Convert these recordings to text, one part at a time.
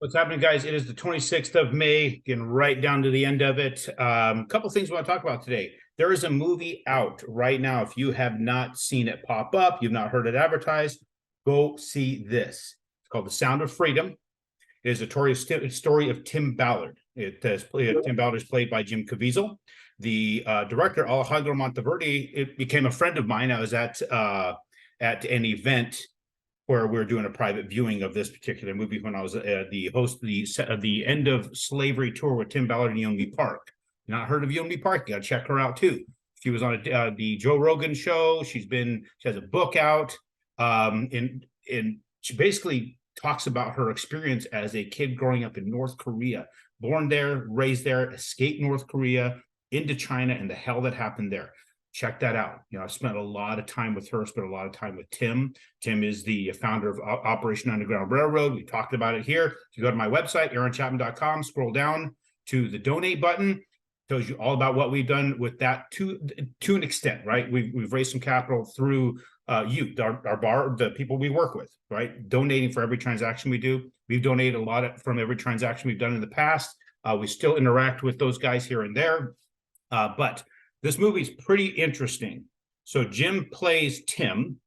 What's happening, guys? It is the 26th of May, getting right down to the end of it. A couple things we want to talk about today. There is a movie out right now. If you have not seen it pop up, you've not heard it advertised, go see this. It's called The Sound of Freedom. It is a story of Tim Ballard. Tim Ballard is played by Jim Caviezel. The director, Alejandro Monteverdi, it became a friend of mine. I was at an event where we're doing a private viewing of this particular movie when I was the host of the End of Slavery tour with Tim Ballard and Yeonmi Park. Not heard of Yeonmi Park? You got to check her out too. She was on the Joe Rogan show. She has a book out, and she basically talks about her experience as a kid growing up in North Korea, born there, raised there, escaped North Korea into China, and the hell that happened there. Check that out. You know, I've spent a lot of time with her, spent a lot of time with Tim. Tim is the founder of Operation Underground Railroad. We talked about it here. If you go to my website, aaron.chapman.com, scroll down to the donate button, tells you all about what we've done with that to an extent, right? We've raised some capital through the people we work with, right? Donating for every transaction we do. We've donated a lot from every transaction we've done in the past. We still interact with those guys here and there, but this movie is pretty interesting. So Jim plays Tim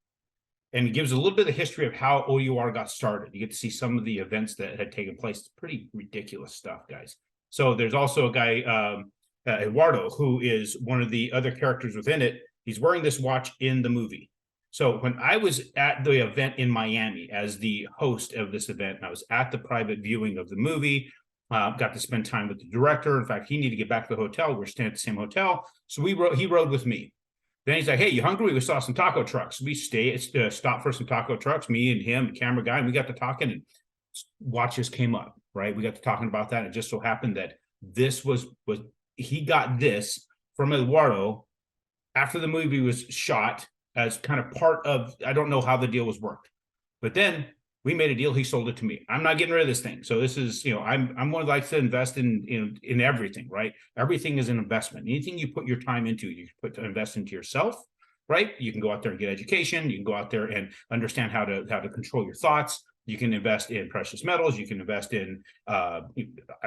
and gives a little bit of the history of how OUR got started. You get to see some of the events that had taken place. It's pretty ridiculous stuff, guys. So there's also a guy, Eduardo, who is one of the other characters within it. He's wearing this watch in the movie. So when I was at the event in Miami as the host of this event, and I was at the private viewing of the movie, got to spend time with the director. In fact, he needed to get back to the hotel. We're staying at the same hotel. So he rode with me. Then he's like, hey, you hungry? We saw some taco trucks. We stopped for some taco trucks, me and him, the camera guy, and we got to talking, and watches came up, right? We got to talking about that. It just so happened that this was he got this from Eduardo after the movie was shot as kind of part of, I don't know how the deal was worked. But then we made a deal. He sold it to me. I'm not getting rid of this thing. So this is, I'm one that likes to invest in everything, right? Everything is an investment. Anything you put your time into, you invest into yourself, right? You can go out there and get education. You can go out there and understand how to control your thoughts. You can invest in precious metals. You can invest in, I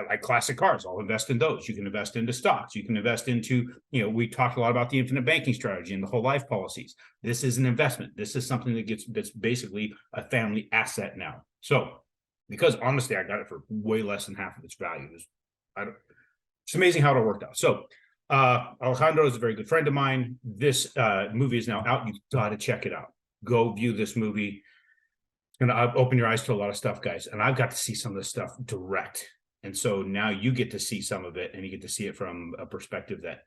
like classic cars. I'll invest in those. You can invest into stocks. You can invest into, we talked a lot about the infinite banking strategy and the whole life policies. This is an investment. This is something that's basically a family asset now. So, because honestly, I got it for way less than half of its value. It's amazing how it all worked out. So, Alejandro is a very good friend of mine. This movie is now out. You've got to check it out. Go view this movie. Going to open your eyes to a lot of stuff, guys. And I've got to see some of this stuff direct. And so now you get to see some of it, and you get to see it from a perspective that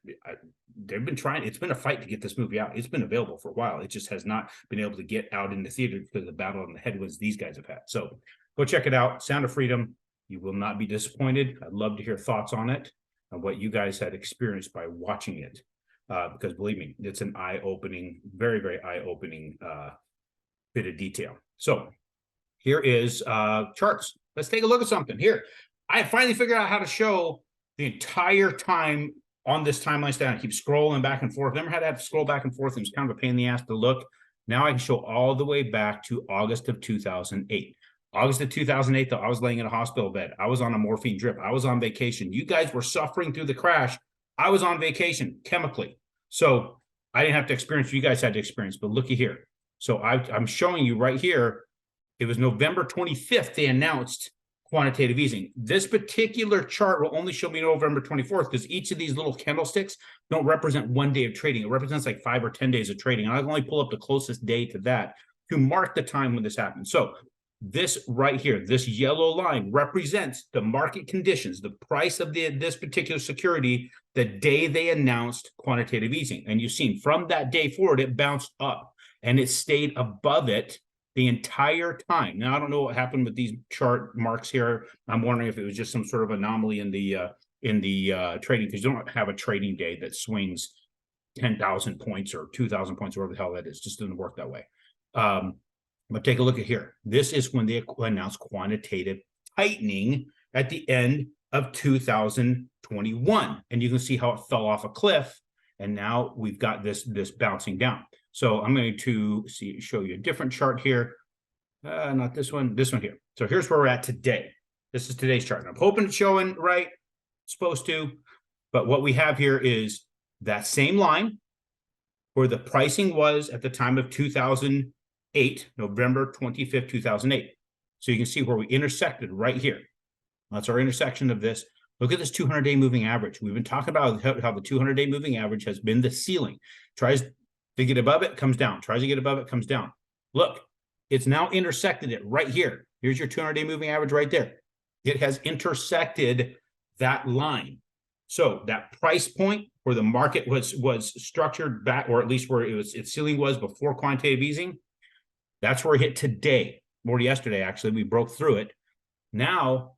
they've been trying. It's been a fight to get this movie out. It's been available for a while. It just has not been able to get out in the theater because of the battle and the headwinds these guys have had. So go check it out. Sound of Freedom. You will not be disappointed. I'd love to hear thoughts on it and what you guys had experienced by watching it. Because believe me, it's an eye-opening, very, very eye-opening bit of detail. So here is charts. Let's take a look at something here. I finally figured out how to show the entire time on this timeline stand. I keep scrolling back and forth. Never had to have to scroll back and forth. It was kind of a pain in the ass to look. Now I can show all the way back to August of 2008. August of 2008, though, I was laying in a hospital bed. I was on a morphine drip. I was on vacation. You guys were suffering through the crash. I was on vacation chemically. So I didn't have to experience what you guys had to experience. But looky here. So I'm showing you right here. It was November 25th, they announced quantitative easing. This particular chart will only show me November 24th because each of these little candlesticks don't represent 1 day of trading. It represents like 5 or 10 days of trading. And I can only pull up the closest day to that to mark the time when this happened. So this right here, this yellow line represents the market conditions, the price of this particular security, the day they announced quantitative easing. And you've seen from that day forward, it bounced up and it stayed above it the entire time. Now, I don't know what happened with these chart marks here. I'm wondering if it was just some sort of anomaly in the trading, because you don't have a trading day that swings 10,000 points or 2,000 points, or whatever the hell that is. It just doesn't work that way. But take a look at here. This is when they announced quantitative tightening at the end of 2021. And you can see how it fell off a cliff. And now we've got this bouncing down. So I'm going to show you a different chart here. Not this one, this one here. So here's where we're at today. This is today's chart. And I'm hoping it's showing right. It's supposed to. But what we have here is that same line where the pricing was at the time of 2008, November 25th, 2008. So you can see where we intersected right here. That's our intersection of this. Look at this 200-day moving average. We've been talking about how the 200-day moving average has been the ceiling. Tries to get above it, comes down. Tries to get above it, comes down. Look, it's now intersected it right here. Here's your 200-day moving average right there. It has intersected that line. So that price point where the market was structured back, or at least where its ceiling was before quantitative easing, that's where it hit today, or yesterday, actually. We broke through it. Now,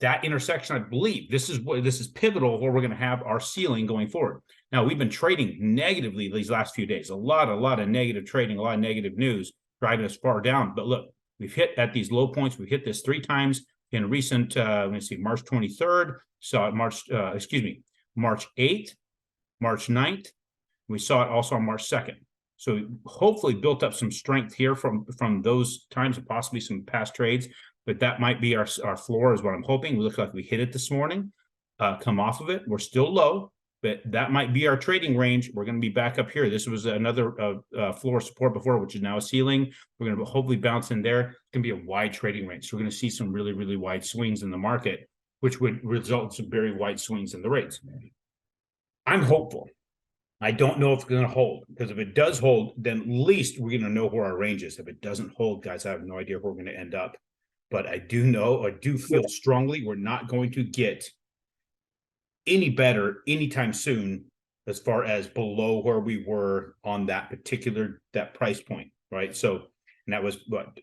that intersection, I believe, this is pivotal where we're going to have our ceiling going forward. Now, we've been trading negatively these last few days. A lot of negative trading, a lot of negative news driving us far down. But look, we've hit at these low points. We've hit this 3 times in recent, let me see, March 23rd, saw it March 8th, March 9th. We saw it also on March 2nd. So hopefully built up some strength here from those times and possibly some past trades. But that might be our floor is what I'm hoping. We look like we hit it this morning, come off of it. We're still low, but that might be our trading range. We're going to be back up here. This was another floor support before, which is now a ceiling. We're going to hopefully bounce in there. It's going to be a wide trading range. So we're going to see some really, really wide swings in the market, which would result in some very wide swings in the rates. I'm hopeful. I don't know if it's going to hold, because if it does hold, then at least we're going to know where our range is. If it doesn't hold, guys, I have no idea where we're going to end up. But I do feel strongly we're not going to get any better anytime soon as far as below where we were on that price point, right? So, and that was what,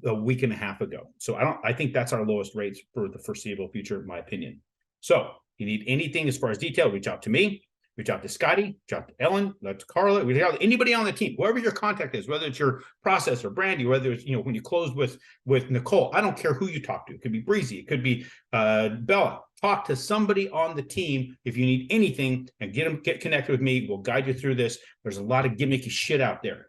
a week and a half ago. So I think that's our lowest rates for the foreseeable future, in my opinion. So if you need anything as far as detail, reach out to me. Reach out to Scotty, reach out to Ellen, to Carla, reach out to anybody on the team, whoever your contact is, whether it's your processor, Brandy, whether it's, when you close with Nicole. I don't care who you talk to. It could be Breezy, it could be Bella. Talk to somebody on the team if you need anything, and get connected with me. We'll guide you through this. There's a lot of gimmicky shit out there.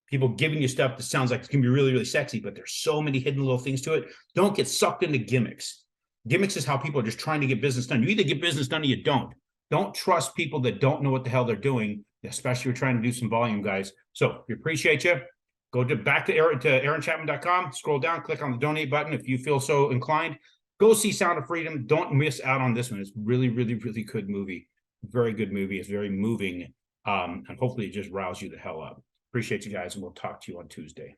People giving you stuff that sounds like it's gonna be really, really sexy, but there's so many hidden little things to it. Don't get sucked into gimmicks. Gimmicks is how people are just trying to get business done. You either get business done or you don't. Don't trust people that don't know what the hell they're doing, especially if you're trying to do some volume, guys. So we appreciate you. Go back to aaron.chapman.com, scroll down, click on the donate button if you feel so inclined. Go see Sound of Freedom. Don't miss out on this one. It's really, really, really good movie. Very good movie. It's very moving. And hopefully it just riles you the hell up. Appreciate you guys, and we'll talk to you on Tuesday.